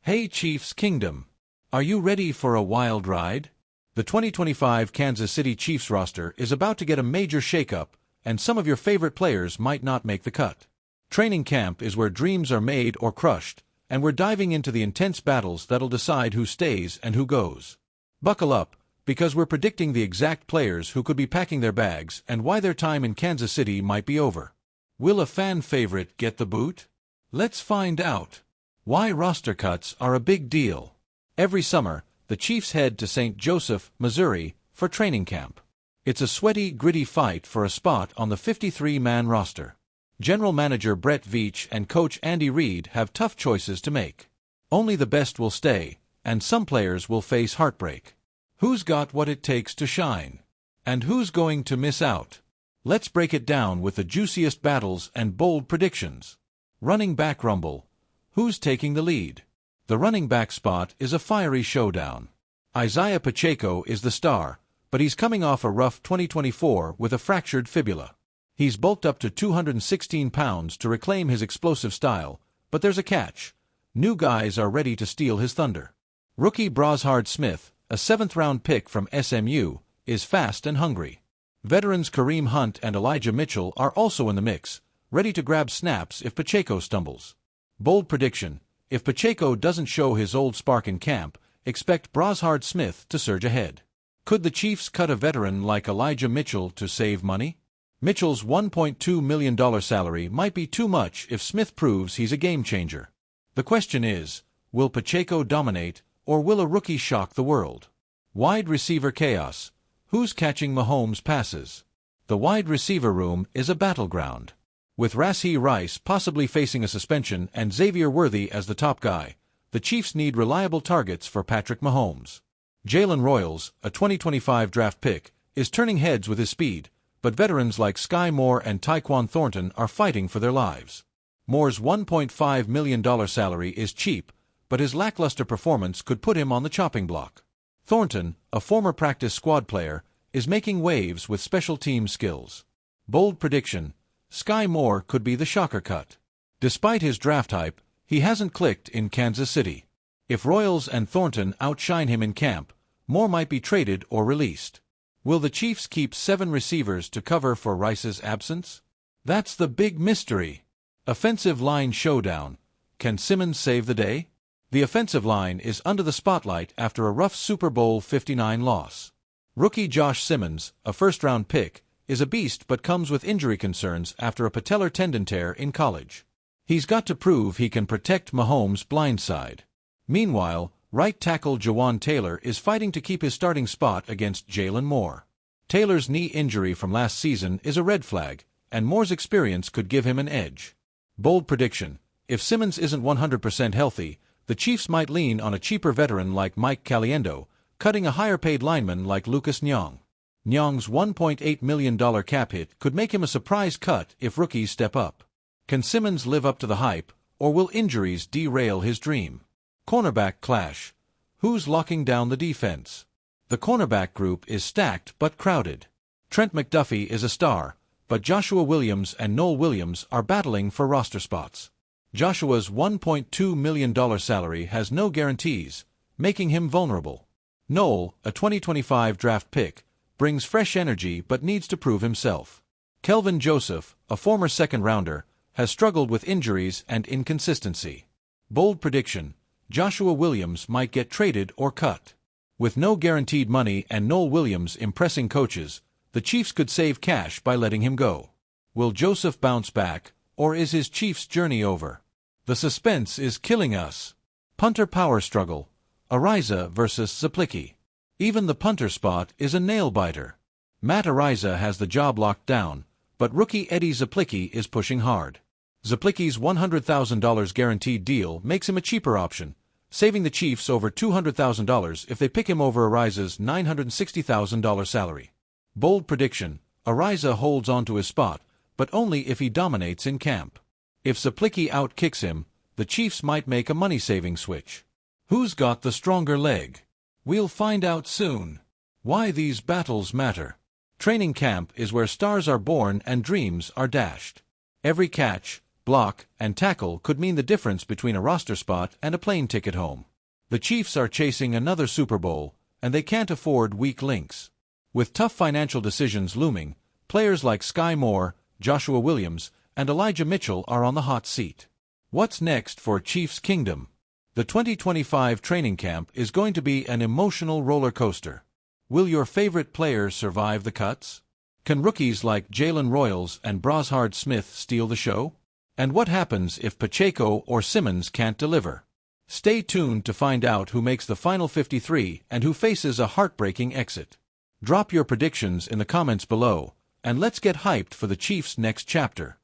Hey Chiefs Kingdom! Are you ready for a wild ride? The 2025 Kansas City Chiefs roster is about to get a major shakeup, and some of your favorite players might not make the cut. Training camp is where dreams are made or crushed, and we're diving into the intense battles that'll decide who stays and who goes. Buckle up, because we're predicting the exact players who could be packing their bags and why their time in Kansas City might be over. Will a fan favorite get the boot? Let's find out. Why roster cuts are a big deal. Every summer, the Chiefs head to St. Joseph, Missouri, for training camp. It's a sweaty, gritty fight for a spot on the 53-man roster. General Manager Brett Veach and Coach Andy Reid have tough choices to make. Only the best will stay, and some players will face heartbreak. Who's got what it takes to shine? And who's going to miss out? Let's break it down with the juiciest battles and bold predictions. Running back rumble. Who's taking the lead? The running back spot is a fiery showdown. Isaiah Pacheco is the star, but he's coming off a rough 2024 with a fractured fibula. He's bulked up to 216 pounds to reclaim his explosive style, but there's a catch. New guys are ready to steal his thunder. Rookie Brashard Smith, a 7th-round pick from SMU, is fast and hungry. Veterans Kareem Hunt and Elijah Mitchell are also in the mix, ready to grab snaps if Pacheco stumbles. Bold prediction: if Pacheco doesn't show his old spark in camp, expect Brashard Smith to surge ahead. Could the Chiefs cut a veteran like Elijah Mitchell to save money? Mitchell's $1.2 million salary might be too much if Smith proves he's a game-changer. The question is, will Pacheco dominate, or will a rookie shock the world? Wide receiver chaos. Who's catching Mahomes' passes? The wide receiver room is a battleground. With Rashee Rice possibly facing a suspension and Xavier Worthy as the top guy, the Chiefs need reliable targets for Patrick Mahomes. Jalen Royals, a 2025 draft pick, is turning heads with his speed, but veterans like Sky Moore and Tyquan Thornton are fighting for their lives. Moore's $1.5 million salary is cheap, but his lackluster performance could put him on the chopping block. Thornton, a former practice squad player, is making waves with special team skills. Bold prediction: Sky Moore could be the shocker cut. Despite his draft hype, he hasn't clicked in Kansas City. If Royals and Thornton outshine him in camp, Moore might be traded or released. Will the Chiefs keep 7 receivers to cover for Rice's absence? That's the big mystery. Offensive line showdown. Can Simmons save the day? The offensive line is under the spotlight after a rough Super Bowl 59 loss. Rookie Josh Simmons, a first-round pick, is a beast but comes with injury concerns after a patellar tendon tear in college. He's got to prove he can protect Mahomes' blindside. Meanwhile, right tackle Jawan Taylor is fighting to keep his starting spot against Jalen Moore. Taylor's knee injury from last season is a red flag, and Moore's experience could give him an edge. Bold prediction: if Simmons isn't 100% healthy, the Chiefs might lean on a cheaper veteran like Mike Caliendo, cutting a higher-paid lineman like Lucas Nyong. Nyong's $1.8 million cap hit could make him a surprise cut if rookies step up. Can Simmons live up to the hype, or will injuries derail his dream? Cornerback clash. Who's locking down the defense? The cornerback group is stacked but crowded. Trent McDuffie is a star, but Joshua Williams and Noel Williams are battling for roster spots. Joshua's $1.2 million salary has no guarantees, making him vulnerable. Noel, a 2025 draft pick, brings fresh energy but needs to prove himself. Kelvin Joseph, a former second-rounder, has struggled with injuries and inconsistency. Bold prediction: Joshua Williams might get traded or cut. With no guaranteed money and Noel Williams impressing coaches, the Chiefs could save cash by letting him go. Will Joseph bounce back, or is his Chiefs' journey over? The suspense is killing us. Punter power struggle. Ariza versus Zaplicki. Even the punter spot is a nail-biter. Matt Ariza has the job locked down, but rookie Eddie Zaplicki is pushing hard. Zaplicki's $100,000 guaranteed deal makes him a cheaper option, saving the Chiefs over $200,000 if they pick him over Ariza's $960,000 salary. Bold prediction: Ariza holds on to his spot, but only if he dominates in camp. If Zaplicki outkicks him, the Chiefs might make a money-saving switch. Who's got the stronger leg? We'll find out soon. Why these battles matter. Training camp is where stars are born and dreams are dashed. Every catch, block, and tackle could mean the difference between a roster spot and a plane ticket home. The Chiefs are chasing another Super Bowl, and they can't afford weak links. With tough financial decisions looming, players like Sky Moore, Joshua Williams, and Elijah Mitchell are on the hot seat. What's next for Chiefs Kingdom? The 2025 training camp is going to be an emotional roller coaster. Will your favorite players survive the cuts? Can rookies like Jalen Royals and Brashard Smith steal the show? And what happens if Pacheco or Simmons can't deliver? Stay tuned to find out who makes the final 53 and who faces a heartbreaking exit. Drop your predictions in the comments below, and let's get hyped for the Chiefs' next chapter.